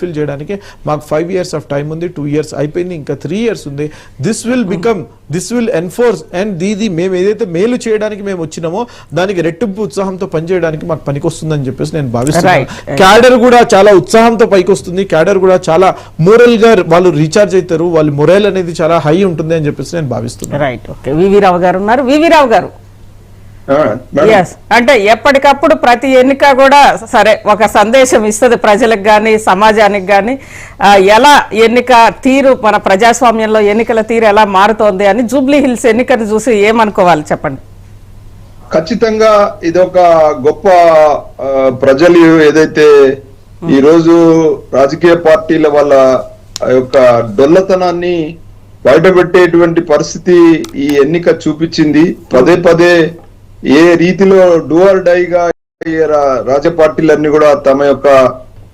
Fulfil చేయడానికి మాకు 5 years of time ఉంది, 2 years అయిపోయింది, ఇంకా 3 years ఉంది. దిస్ విల్ ఎన్ఫోర్స్ అండ్ మేము ఏదైతే మేలు చేయడానికి మేము వచ్చినామో దానికి రెట్టింపు ఉత్సాహంతో పనిచేయడానికి మాకు పనికొస్తుందని చెప్పేసి నేను భావిస్తున్నాను. క్యాడర్ కూడా చాలా ఉత్సాహంతో పైకి వస్తుంది, క్యాడర్ కూడా చాలా మోరల్ గా వాళ్ళు రీఛార్జ్ అవుతారు, వాళ్ళ మొరైల్ అనేది చాలా హై ఉంటుంది అని చెప్పేసి నేను భావిస్తున్నాను. Right, okay. వివి రావు గారు ఉన్నారు. వివి రావు గారు, అంటే ఎప్పటికప్పుడు ప్రతి ఎన్నిక కూడా సరే ఒక సందేశం ఇస్తుంది ప్రజలకు కానీ సమాజానికి కానీ, ఎలా ఎన్నిక తీరు మన ప్రజాస్వామ్యంలో ఎన్నికల తీరు ఎలా మారుతోంది అని జూబ్లీ హిల్స్ ఎన్నికను చూసి ఏమనుకోవాలి చెప్పండి. ఖచ్చితంగా ఇదొక గొప్ప ప్రజలు ఏదైతే ఈ రోజు రాజకీయ పార్టీల వాళ్ళ యొక్క డొల్లతనాన్ని బయటపెట్టేటువంటి పరిస్థితి ఈ ఎన్నిక చూపించింది. పదే పదే ఏ రీతిలో డూ ఆర్ డైగా రాజ పార్టీలన్నీ కూడా తమ యొక్క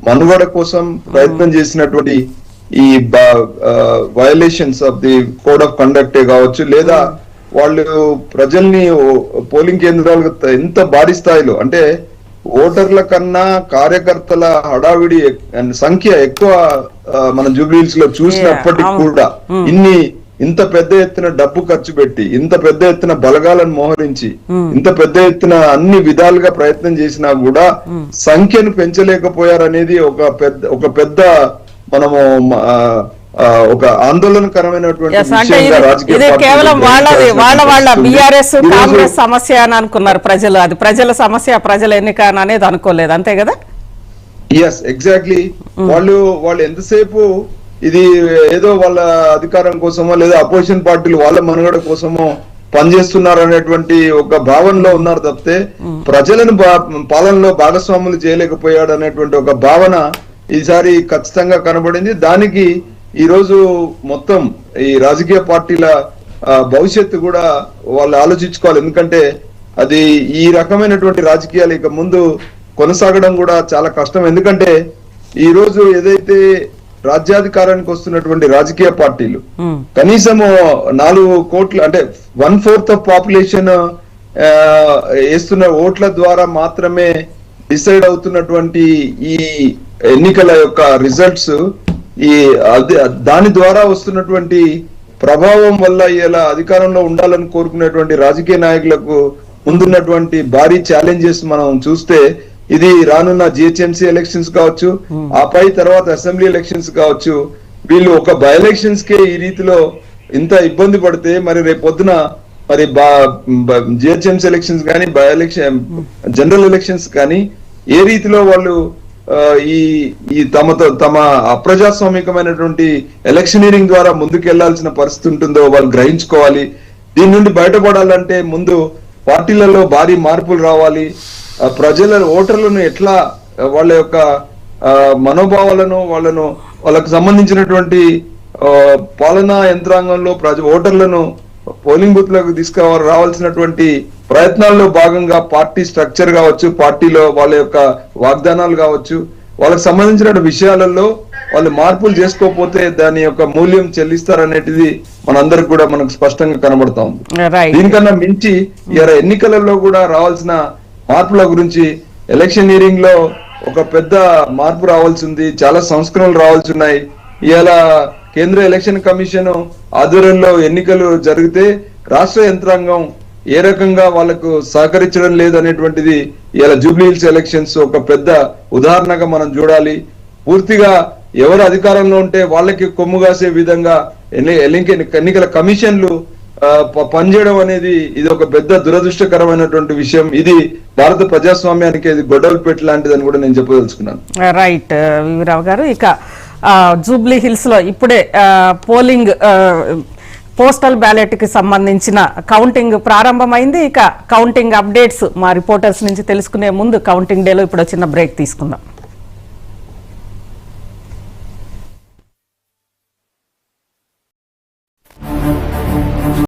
మనుగడ కోసం ప్రయత్నం చేసినటువంటి ఈ violations of the code of కండక్టే కావచ్చు, లేదా వాళ్ళు ప్రజల్ని పోలింగ్ కేంద్రాలకు ఎంత భారీ స్థాయిలో అంటే ఓటర్ల కన్నా కార్యకర్తల హడావిడి సంఖ్య ఎక్కువ మనం జూబ్లీహిల్స్ లో చూసినప్పటికీ కూడా ఇంత పెద్ద ఎత్తున డబ్బు ఖర్చు పెట్టి, ఇంత పెద్ద ఎత్తున బలగాలను మోహరించి, ఇంత పెద్ద ఎత్తున అన్ని విధాలుగా ప్రయత్నం చేసినా కూడా సంఖ్యను పెంచలేకపోయారనేది ఒక పెద్ద మనము ఒక ఆందోళనకరమైనటువంటి కేవలం వాళ్ళ బీఆర్ఎస్ కాంగ్రెస్ సమస్య అని అనుకున్నారు ప్రజలు. అది ప్రజల సమస్య, ప్రజల ఎన్నిక అనేది అనుకోలేదు, అంతే కదా? Yes, exactly. వాళ్ళు ఎంతసేపు ఇది ఏదో వాళ్ళ అధికారం కోసమో లేదా అపోజిషన్ పార్టీలు వాళ్ళ మనుగడ కోసమో పనిచేస్తున్నారు అనేటువంటి ఒక భావనలో ఉన్నారు తప్పితే ప్రజలను పాలనలో భాగస్వాములు చేయలేకపోయాడు అనేటువంటి ఒక భావన ఈసారి ఖచ్చితంగా కనబడింది. దానికి ఈ రోజు మొత్తం ఈ రాజకీయ పార్టీల భవిష్యత్తు కూడా వాళ్ళు ఆలోచించుకోవాలి. ఎందుకంటే అది ఈ రకమైనటువంటి రాజకీయాలు ఇక ముందు కొనసాగడం కూడా చాలా కష్టం. ఎందుకంటే ఈ రోజు ఏదైతే రాజ్యాధికారానికి వస్తున్నటువంటి రాజకీయ పార్టీలు కనీసము 4 కోట్ల అంటే 1/4 ఆఫ్ పాపులేషన్ వేస్తున్న ఓట్ల ద్వారా మాత్రమే డిసైడ్ అవుతున్నటువంటి ఈ ఎన్నికల యొక్క రిజల్ట్స్ దాని ద్వారా వస్తున్నటువంటి ప్రభావం వల్ల ఇలా అధికారంలో ఉండాలని కోరుకునేటువంటి రాజకీయ నాయకులకు ముందున్నటువంటి భారీ ఛాలెంజెస్ మనం చూస్తే ఇది రానున్న జిహెచ్ఎంసీ ఎలక్షన్స్ కావచ్చు, ఆపై తర్వాత అసెంబ్లీ ఎలక్షన్స్ కావచ్చు, వీళ్ళు ఒక బై ఎలక్షన్స్ కే ఈ రీతిలో ఇంత ఇబ్బంది పడితే మరి రేపు పొద్దున మరి జిహెచ్ఎంసీ ఎలక్షన్స్ కానీ బై ఎలక్షన్ జనరల్ ఎలక్షన్స్ కానీ ఏ రీతిలో వాళ్ళు ఈ తమ అప్రజాస్వామికమైనటువంటి ఎలక్షనీరింగ్ ద్వారా ముందుకు వెళ్లాల్సిన పరిస్థితి ఉంటుందో వాళ్ళు గ్రహించుకోవాలి. దీని నుండి బయటపడాలంటే ముందు పార్టీలలో భారీ మార్పులు రావాలి. ప్రజల ఓటర్లను ఎట్లా వాళ్ళ యొక్క మనోభావాలను వాళ్ళకు సంబంధించినటువంటి పాలనా యంత్రాంగంలో ఓటర్లను పోలింగ్ బూత్ లకు రావాల్సినటువంటి ప్రయత్నాల్లో భాగంగా పార్టీ స్ట్రక్చర్ కావచ్చు, పార్టీలో వాళ్ళ యొక్క వాగ్దానాలు కావచ్చు, వాళ్ళకి సంబంధించిన విషయాలలో వాళ్ళు మార్పులు చేసుకోకపోతే దాని యొక్క మూల్యం చెల్లిస్తారనేటిది మనందరికి కూడా మనకు స్పష్టంగా కనబడతా ఉంది. దీనికన్నా మించి ఎన్నికలలో కూడా రావాల్సిన మార్పుల గురించి ఎలక్షనీరింగ్ లో ఒక పెద్ద మార్పు రావాల్సి ఉంది, చాలా సంస్కరణలు రావాల్సి ఉన్నాయి. ఇవాళ కేంద్ర ఎలక్షన్ కమిషన్ ఆధ్వర్యంలో ఎన్నికలు జరిగితే రాష్ట్ర యంత్రాంగం ఏ రకంగా వాళ్ళకు సహకరించడం లేదు అనేటువంటిది ఇవాళ జూబ్లీహిల్స్ ఎలక్షన్స్ ఒక పెద్ద ఉదాహరణగా మనం చూడాలి. పూర్తిగా ఎవరు అధికారంలో ఉంటే వాళ్ళకి కొమ్ముగాసే విధంగా ఎన్నికల కమిషన్లు పనిచేయడం అనేది ఇది ఒక పెద్ద దురదృష్టకరమైనటువంటి విషయం. ఇది భారత ప్రజాస్వామ్యానికి ఇది గొడవలు పెట్టి లాంటిదని కూడా నేను చెప్పదలుచుకున్నాను. రైట్ వివిరావు గారు, ఇక జూబ్లీ హిల్స్ లో ఇప్పుడే పోలింగ్ పోస్టల్ బ్యాలెట్ కి సంబంధించిన కౌంటింగ్ ప్రారంభమైంది. ఇక కౌంటింగ్ అప్డేట్స్ మా రిపోర్టర్స్ నుంచి తెలుసుకునే ముందు కౌంటింగ్ డేలో ఇప్పుడు చిన్న బ్రేక్ తీసుకుందాం.